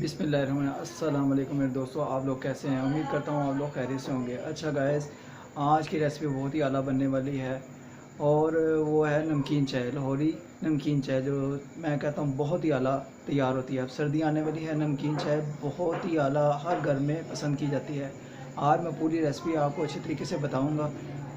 अस्सलाम वालेकुम मेरे दोस्तों, आप लोग कैसे हैं। उम्मीद करता हूँ आप लोग खैरियत से होंगे। अच्छा गाइस, आज की रेसिपी बहुत ही आला बनने वाली है और वो है नमकीन चाय, लाहौरी नमकीन चाय, जो मैं कहता हूँ बहुत ही आला तैयार होती है। अब सर्दी आने वाली है, नमकीन चाय बहुत ही आला हर घर में पसंद की जाती है। आज मैं पूरी रेसिपी आपको अच्छे तरीके से बताऊँगा।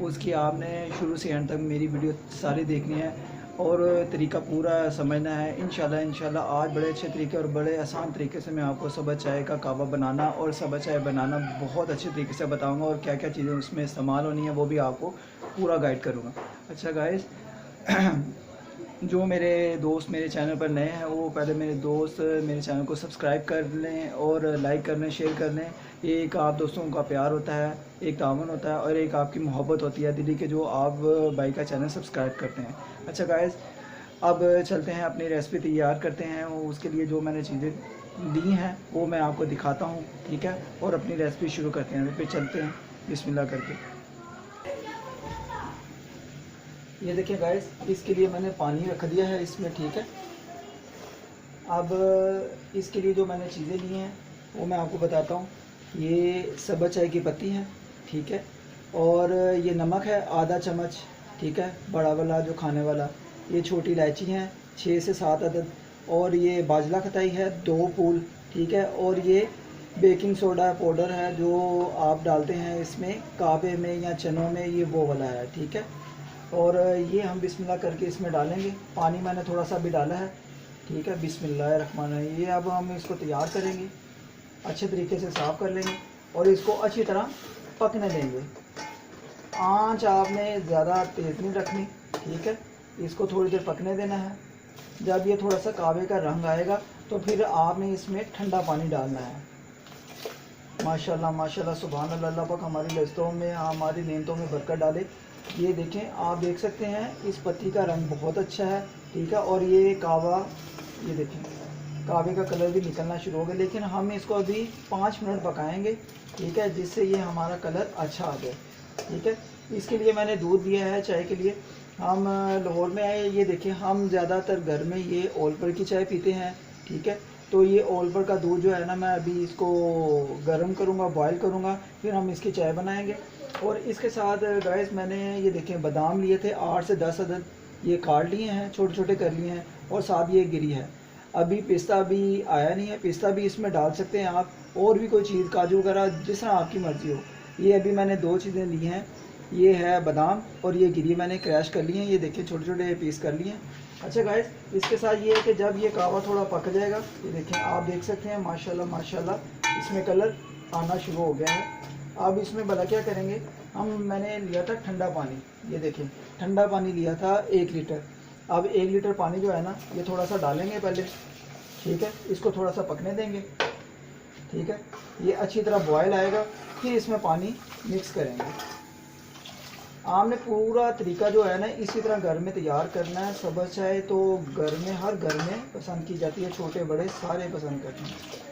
उसकी आपने शुरू से एंड तक मेरी वीडियो सारी देखनी है और तरीका पूरा समझना है। इंशाल्लाह आज बड़े अच्छे तरीके और बड़े आसान तरीके से मैं आपको सब्ज़ चाय का कहवा बनाना और सब्ज़ चाय बनाना बहुत अच्छे तरीके से बताऊंगा, और क्या क्या चीज़ें उसमें इस्तेमाल होनी है वो भी आपको पूरा गाइड करूंगा। अच्छा गाइस, जो मेरे दोस्त मेरे चैनल पर नए हैं वो पहले मेरे दोस्त मेरे चैनल को सब्सक्राइब कर लें और लाइक कर लें, शेयर कर लें। एक आप दोस्तों का प्यार होता है, एक तावन होता है और एक आपकी मोहब्बत होती है दिल्ली के, जो आप भाई का चैनल सब्सक्राइब करते हैं। अच्छा गाइस, अब चलते हैं अपनी रेसिपी तैयार करते हैं। उसके लिए जो मैंने चीज़ें ली हैं वो मैं आपको दिखाता हूँ, ठीक है, और अपनी रेसिपी शुरू करते हैं। फिर चलते हैं बिस्मिल्लाह करके। ये देखिए गाइस, इसके लिए मैंने पानी रख दिया है इसमें, ठीक है। अब इसके लिए जो मैंने चीज़ें ली हैं वो मैं आपको बताता हूँ। ये सब्ज़ चाय की पत्ती है, ठीक है, और ये नमक है आधा चम्मच, ठीक है, बड़ा वाला जो खाने वाला। ये छोटी इलायची हैं 6 से 7 अदद, और ये बाजला खताई है 2 फूल, ठीक है, और ये बेकिंग सोडा पाउडर है जो आप डालते हैं इसमें कावे में या चनों में, ये वो वाला है, ठीक है। और ये हम बिस्मिल्लाह करके इसमें डालेंगे। पानी मैंने थोड़ा सा भी डाला है, ठीक है। बिस्मिल्लाहिर्रहमानिर्रहीम। ये अब हम इसको तैयार करेंगे, अच्छे तरीके से साफ़ कर लेंगे और इसको अच्छी तरह पकने देंगे। आंच आपने ज़्यादा तेज़ नहीं रखनी, ठीक है। इसको थोड़ी देर पकने देना है। जब ये थोड़ा सा कावे का रंग आएगा तो फिर आपने इसमें ठंडा पानी डालना है। माशाल्लाह माशाल्लाह, सुभान अल्लाह, अल्लाह पाक हमारी लज़्ज़तों में हमारी नेमतों में बरकत डाले। ये देखें, आप देख सकते हैं इस पत्ती का रंग बहुत अच्छा है, ठीक है। और ये कावा, ये देखें कावे का कलर भी निकलना शुरू हो गया, लेकिन हम इसको अभी 5 मिनट पकाएंगे, ठीक है, जिससे ये हमारा कलर अच्छा आ जाए, ठीक है। इसके लिए मैंने दूध दिया है चाय के लिए। हम लाहौर में आए, ये देखें, हम ज़्यादातर घर में ये ओलपर की चाय पीते हैं, ठीक है। तो ये ओलपर का दूध जो है ना, मैं अभी इसको गर्म करूँगा, बॉयल करूँगा, फिर हम इसकी चाय बनाएंगे। और इसके साथ गाइस, मैंने ये देखें बादाम लिए थे 8 से 10 अदद, ये काट लिए हैं, छोटे छोटे कर लिए हैं, और साथ ये गिरी है। अभी पिस्ता भी आया नहीं है, पिस्ता भी इसमें डाल सकते हैं आप, और भी कोई चीज़, काजू वगैरह, जिस तरह आपकी मर्ज़ी हो। ये अभी मैंने 2 चीज़ें ली हैं, ये है बादाम और ये गिरी मैंने क्रैश कर लिए हैं, ये देखिए छोटे छोटे पीस कर लिए हैं। अच्छा गाइस, इसके साथ ये है कि जब ये कावा थोड़ा पक जाएगा, ये देखें, आप देख सकते हैं माशाल्लाह माशाल्लाह इसमें कलर आना शुरू हो गया है। अब इसमें भला क्या करेंगे मैंने लिया था ठंडा पानी, ये देखें ठंडा पानी लिया था 1 लीटर। अब 1 लीटर पानी जो है ना, ये थोड़ा सा डालेंगे पहले, ठीक है, इसको थोड़ा सा पकने देंगे, ठीक है। ये अच्छी तरह बॉयल आएगा, फिर इसमें पानी मिक्स करेंगे। आपने पूरा तरीका जो है ना इसी तरह घर में तैयार करना है। सब्ज़ चाय तो घर में, हर घर में पसंद की जाती है, छोटे बड़े सारे पसंद करते हैं।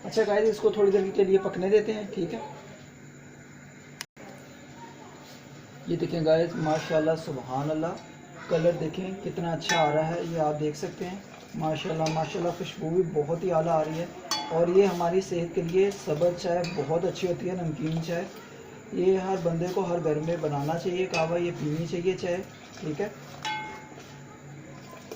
अच्छा गाइस, इसको थोड़ी देर के लिए पकने देते हैं, ठीक है। ये देखें गाइस, माशाल्लाह सुभान अल्लाह, कलर देखें कितना अच्छा आ रहा है, ये आप देख सकते हैं माशाल्लाह माशाल्लाह। खुशबू भी बहुत ही आला आ रही है, और ये हमारी सेहत के लिए सब्ज़ चाय बहुत अच्छी होती है, नमकीन चाय। ये हर बंदे को हर घर में बनाना चाहिए कहवा, ये पीनी चाहिए चाय, ठीक है।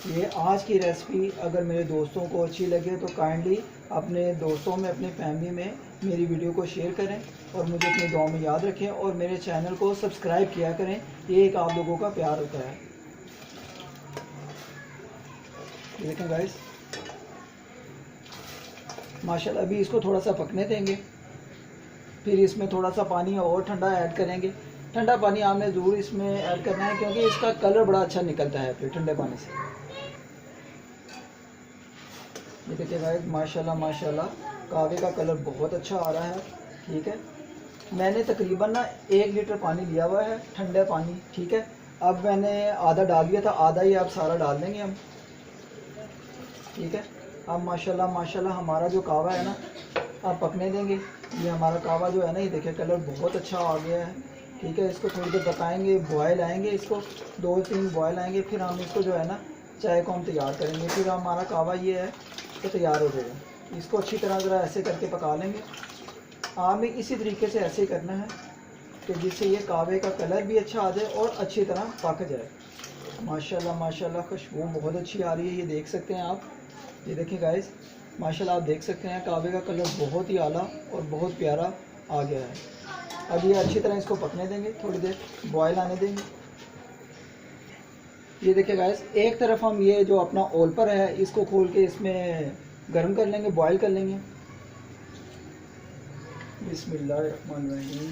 ये आज की रेसिपी अगर मेरे दोस्तों को अच्छी लगे तो काइंडली अपने दोस्तों में, अपनी फैमिली में मेरी वीडियो को शेयर करें और मुझे अपनी दुआ में याद रखें, और मेरे चैनल को सब्सक्राइब किया करें। ये एक आप लोगों का प्यार होता है। देखें गाइस, माशाल्लाह, अभी इसको थोड़ा सा पकने देंगे, फिर इसमें थोड़ा सा पानी और ठंडा ऐड करेंगे। ठंडा पानी आपने ज़रूर इसमें ऐड करना है, क्योंकि इसका कलर बड़ा अच्छा निकलता है फिर ठंडे पानी से। ये देखिए गाइस, माशाल्लाह माशाल्लाह, कावे का कलर बहुत अच्छा आ रहा है, ठीक है। मैंने तकरीबन ना 1 लीटर पानी लिया हुआ है, ठंडा पानी, ठीक है। अब मैंने आधा डाल दिया था, आधा ही आप सारा डाल देंगे हम, ठीक है। अब माशाल्लाह माशाल्लाह हमारा जो कावा है ना, आप पकने देंगे। ये हमारा कावा जो है ना, ये देखिए कलर बहुत अच्छा आ गया है, ठीक है। इसको थोड़ी देर पकाएंगे, बॉयल आएंगे, इसको 2-3 बॉयल आएंगे, फिर हम इसको जो है ना चाय को हम तैयार करेंगे। फिर हमारा कहवा ये है तो तैयार हो जाएगा। इसको अच्छी तरह ज़रा ऐसे करके पका लेंगे। हमें इसी तरीके से ऐसे ही करना है कि जिससे ये कहवे का कलर भी अच्छा आ जाए और अच्छी तरह पक जाए। माशाल्लाह माशाल्लाह खुशबू बहुत अच्छी आ रही है, ये देख सकते हैं आप। ये देखिए गाइस, माशाल्लाह आप देख सकते हैं कहवे का कलर बहुत ही आला और बहुत प्यारा आ गया है। अब ये अच्छी तरह इसको पकने देंगे, थोड़ी देर बॉयल आने देंगे। ये देखिए गाइस, एक तरफ हम ये जो अपना ओल पर है इसको खोल के इसमें गर्म कर लेंगे, बॉयल कर लेंगे। बिस्मिल्लाहिर्रहमानिर्रहीम।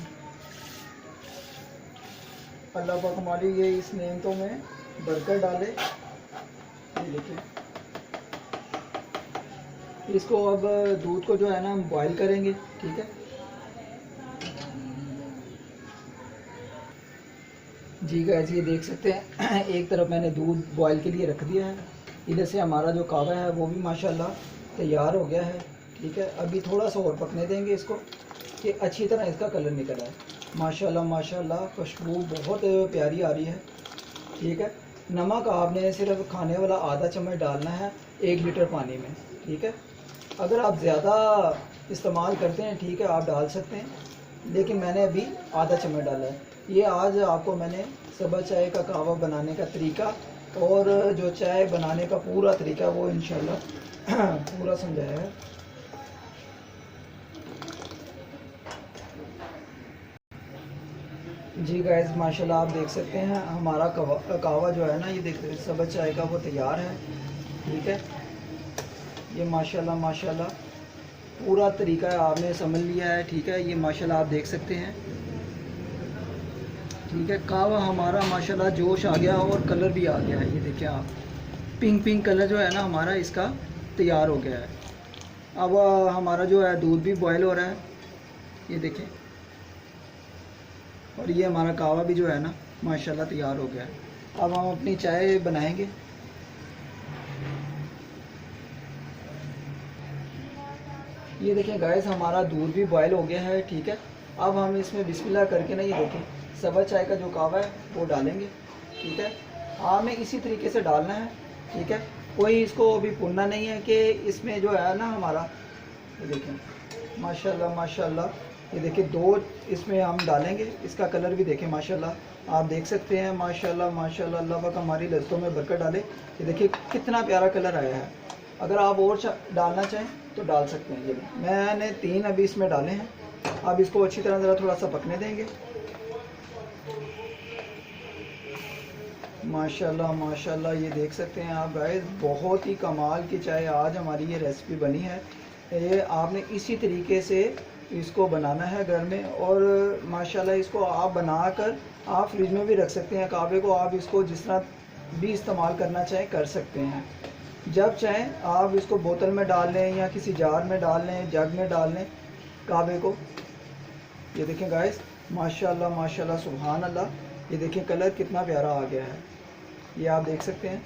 अल्लाह पाक हमारी ये इस नेमतों में बरकत डाले। ये देखिए, इसको अब दूध को जो है ना हम बॉयल करेंगे, ठीक है। जी गाइस, ये देख सकते हैं एक तरफ मैंने दूध बॉयल के लिए रख दिया है। इधर से हमारा जो कहवा है वो भी माशाल्लाह तैयार हो गया है, ठीक है। अभी थोड़ा सा और पकने देंगे इसको कि अच्छी तरह इसका कलर निकल आए। माशाल्लाह माशाल्लाह खुशबू बहुत प्यारी आ रही है, ठीक है। नमक आपने सिर्फ खाने वाला आधा चम्मच डालना है 1 लीटर पानी में, ठीक है। अगर आप ज़्यादा इस्तेमाल करते हैं, ठीक है, आप डाल सकते हैं, लेकिन मैंने अभी आधा चम्मच डाला है। ये आज आपको मैंने सबा चाय का कहवा बनाने का तरीका और जो चाय बनाने का पूरा तरीका वो इंशाल्लाह पूरा समझाया है। जी गाइस, माशाल्लाह आप देख सकते हैं हमारा कहवा जो है ना, ये देख सबा चाय का वो तैयार है, ठीक है। ये माशाल्लाह माशाल्लाह पूरा तरीका आपने समझ लिया है, ठीक है। ये माशाल्लाह आप देख सकते हैं, ठीक है। कहवा हमारा माशाल्लाह जोश आ गया और कलर भी आ गया है। ये देखिए आप, पिंक पिंक कलर जो है ना हमारा इसका तैयार हो गया है। अब हमारा जो है दूध भी बॉयल हो रहा है, ये देखिए। और ये हमारा कहवा भी जो है ना माशाल्लाह तैयार हो गया है। अब हम अपनी चाय बनाएंगे। ये देखिए गाइस, हमारा दूध भी बॉयल हो गया है, ठीक है। अब हम इसमें बिस्मिल्लाह करके ना, ये देखें सबा चाय का जो कहवा है वो डालेंगे, ठीक है। हमें इसी तरीके से डालना है, ठीक है। कोई इसको अभी भूनना नहीं है कि इसमें जो है ना हमारा, ये देखें माशाल्लाह माशाल्लाह। ये देखिए 2 इसमें हम डालेंगे, इसका कलर भी देखें माशाल्लाह आप देख सकते हैं। माशाल्लाह माशाल्लाह अल्लाह पाक हमारी लज़्ज़तों में बरकत डाले। ये देखिए कितना प्यारा कलर आया है। अगर आप और डालना चाहें तो डाल सकते हैं। ये मैंने 3 अभी इसमें डाले हैं। अब इसको अच्छी तरह ज़रा थोड़ा सा पकने देंगे। माशाल्लाह माशाल्लाह ये देख सकते हैं आप गाइस, बहुत ही कमाल की चाय आज हमारी ये रेसिपी बनी है। ये आपने इसी तरीके से इसको बनाना है घर में, और माशाल्लाह इसको आप बनाकर आप फ्रिज में भी रख सकते हैं। कहवे को आप इसको जिस तरह भी इस्तेमाल करना चाहें कर सकते हैं। जब चाहें आप इसको बोतल में डाल लें या किसी जार में डाल लें, जग में डाल लें कहवे को। ये देखें गाइस, माशाल्लाह माशाल्लाह सुभान अल्लाह। ये देखें कलर कितना प्यारा आ गया है, ये आप देख सकते हैं।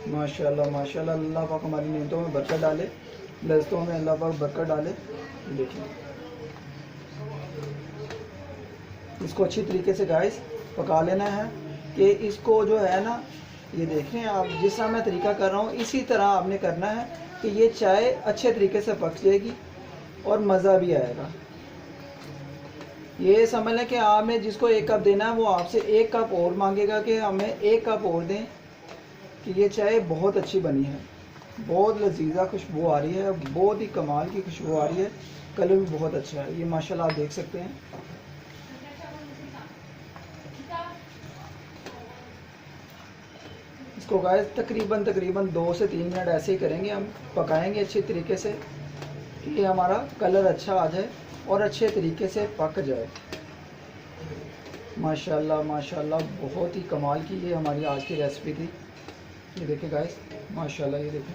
माशाल्लाह माशाल्लाह अल्लाह पाक हमारी नेमतों में बरकत डाले, लज़्ज़तों में अल्लाह पाक बरकत डाले। देखिए इसको अच्छी तरीके से गाइस पका लेना है कि इसको जो है ना, ये देख रहे हैं आप, जिस तरह मैं तरीका कर रहा हूँ इसी तरह आपने करना है कि ये चाय अच्छे तरीके से पक जाएगी और मज़ा भी आएगा। ये समझ लें कि आपने जिसको 1 कप देना है वो आपसे 1 कप और मांगेगा कि हमें 1 कप और दें, कि ये चाय बहुत अच्छी बनी है। बहुत लजीजा खुशबू आ रही है, बहुत ही कमाल की खुशबू आ रही है, कलर भी बहुत अच्छा है। ये माशाल्लाह आप देख सकते हैं। इसको गाइस तकरीबन 2 से 3 मिनट ऐसे ही करेंगे, हम पकाएंगे अच्छे तरीके से कि हमारा कलर अच्छा आ जाए और अच्छे तरीके से पक जाए। माशाल्लाह माशाल्लाह बहुत ही कमाल की ये हमारी आज की रेसिपी थी। ये देखिए गाइस माशाल्लाह, ये देखें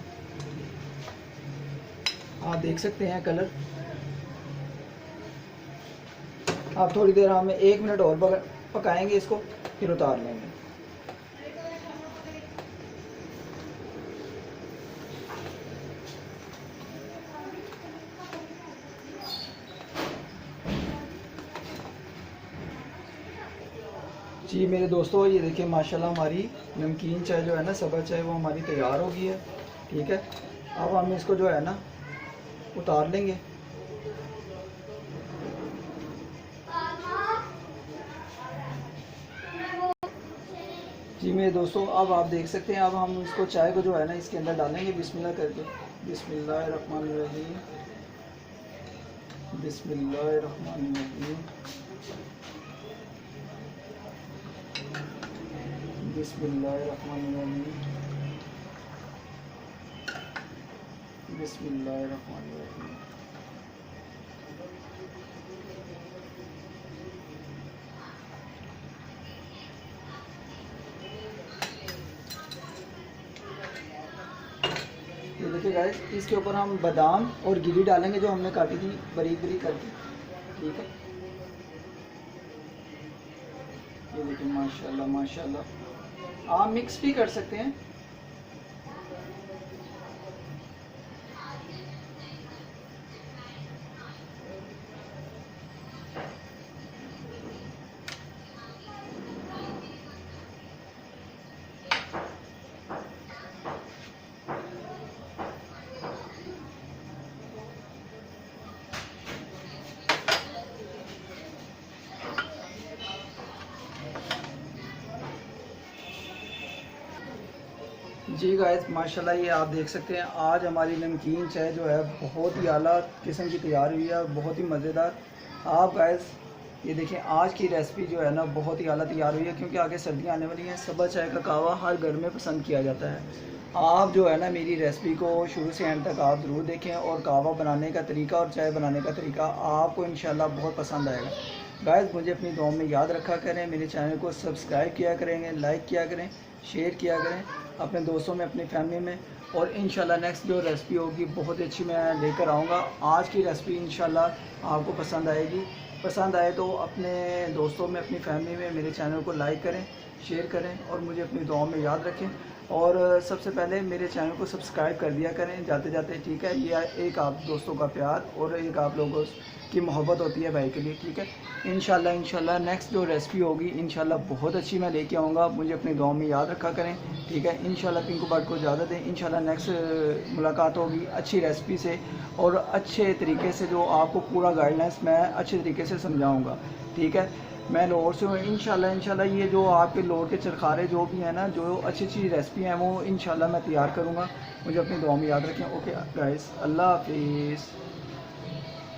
आप देख सकते हैं कलर। आप थोड़ी देर हमें 1 मिनट और पकाएंगे इसको, फिर उतार लेंगे। जी मेरे दोस्तों, ये देखिए माशाल्लाह हमारी नमकीन चाय जो है ना, सब्ज़ चाय, वो हमारी तैयार हो गई है। ठीक है, अब हम इसको जो है ना उतार लेंगे। जी मेरे दोस्तों, अब आप देख सकते हैं, अब हम इसको चाय को जो है ना इसके अंदर डालेंगे बिस्मिल्लाह करके। बिस्मिल्लाहिर्रहमानिर्रहीम, बिस्मिल्लाहिर्रहमानिर्रहीम, बिस्मिल्लाहिर्रहमानिर्रहीम, बिस्मिल्लाहिर्रहमानिर्रहीम। ये देखिए गाइस, इसके ऊपर हम बादाम और गिरी डालेंगे जो हमने काटी थी बारीक बारीक करके। ठीक है, ये देखिए माशाल्लाह माशाल्लाह। आप मिक्स भी कर सकते हैं। जी गाइस माशाल्लाह, ये आप देख सकते हैं आज हमारी नमकीन चाय जो है बहुत ही आला किस्म की तैयार हुई है, बहुत ही मज़ेदार। आप गाइस ये देखें, आज की रेसिपी जो है ना बहुत ही आला तैयार हुई है, क्योंकि आगे सर्दियाँ आने वाली हैं। सब्ज़ चाय का कहवा हर घर में पसंद किया जाता है। आप जो है ना मेरी रेसिपी को शुरू से एंड तक आप ज़रूर देखें, और कहवा बनाने का तरीका और चाय बनाने का तरीका आपको इंशाल्लाह बहुत पसंद आएगा। गाइस मुझे अपनी दुआ में याद रखा करें, मेरे चैनल को सब्सक्राइब किया करेंगे, लाइक किया करें, शेयर किया करें अपने दोस्तों में, अपनी फैमिली में। और इंशाल्लाह नेक्स्ट जो रेसिपी होगी बहुत अच्छी मैं लेकर आऊँगा। आज की रेसिपी इंशाल्लाह आपको पसंद आएगी। पसंद आए तो अपने दोस्तों में, अपनी फैमिली में मेरे चैनल को लाइक करें, शेयर करें और मुझे अपनी दुआओं में याद रखें। और सबसे पहले मेरे चैनल को सब्सक्राइब कर दिया करें जाते जाते। ठीक है, ये एक आप दोस्तों का प्यार और एक आप लोगों की मोहब्बत होती है भाई के लिए। ठीक है, इंशाल्लाह नेक्स्ट जो रेसिपी होगी इंशाल्लाह बहुत अच्छी मैं लेके आऊँगा। मुझे अपने गांव में याद रखा करें। ठीक है, इंशाल्लाह पिंकू बर्ड को इजाज़त दें। इंशाल्लाह नेक्स्ट मुलाकात होगी अच्छी रेसिपी से और अच्छे तरीके से, जो आपको पूरा गाइडलाइंस मैं अच्छे तरीके से समझाऊँगा। ठीक है, मैं लाहौर से हूँ। इंशाल्लाह ये जो आपके लाहौर के चरखारे जो भी हैं ना, जो अच्छी अच्छी रेसिपी हैं, वो इंशाल्लाह मैं तैयार करूँगा। मुझे अपनी दुआ में याद रखें। ओके गाइस, अल्लाह हाफिज़।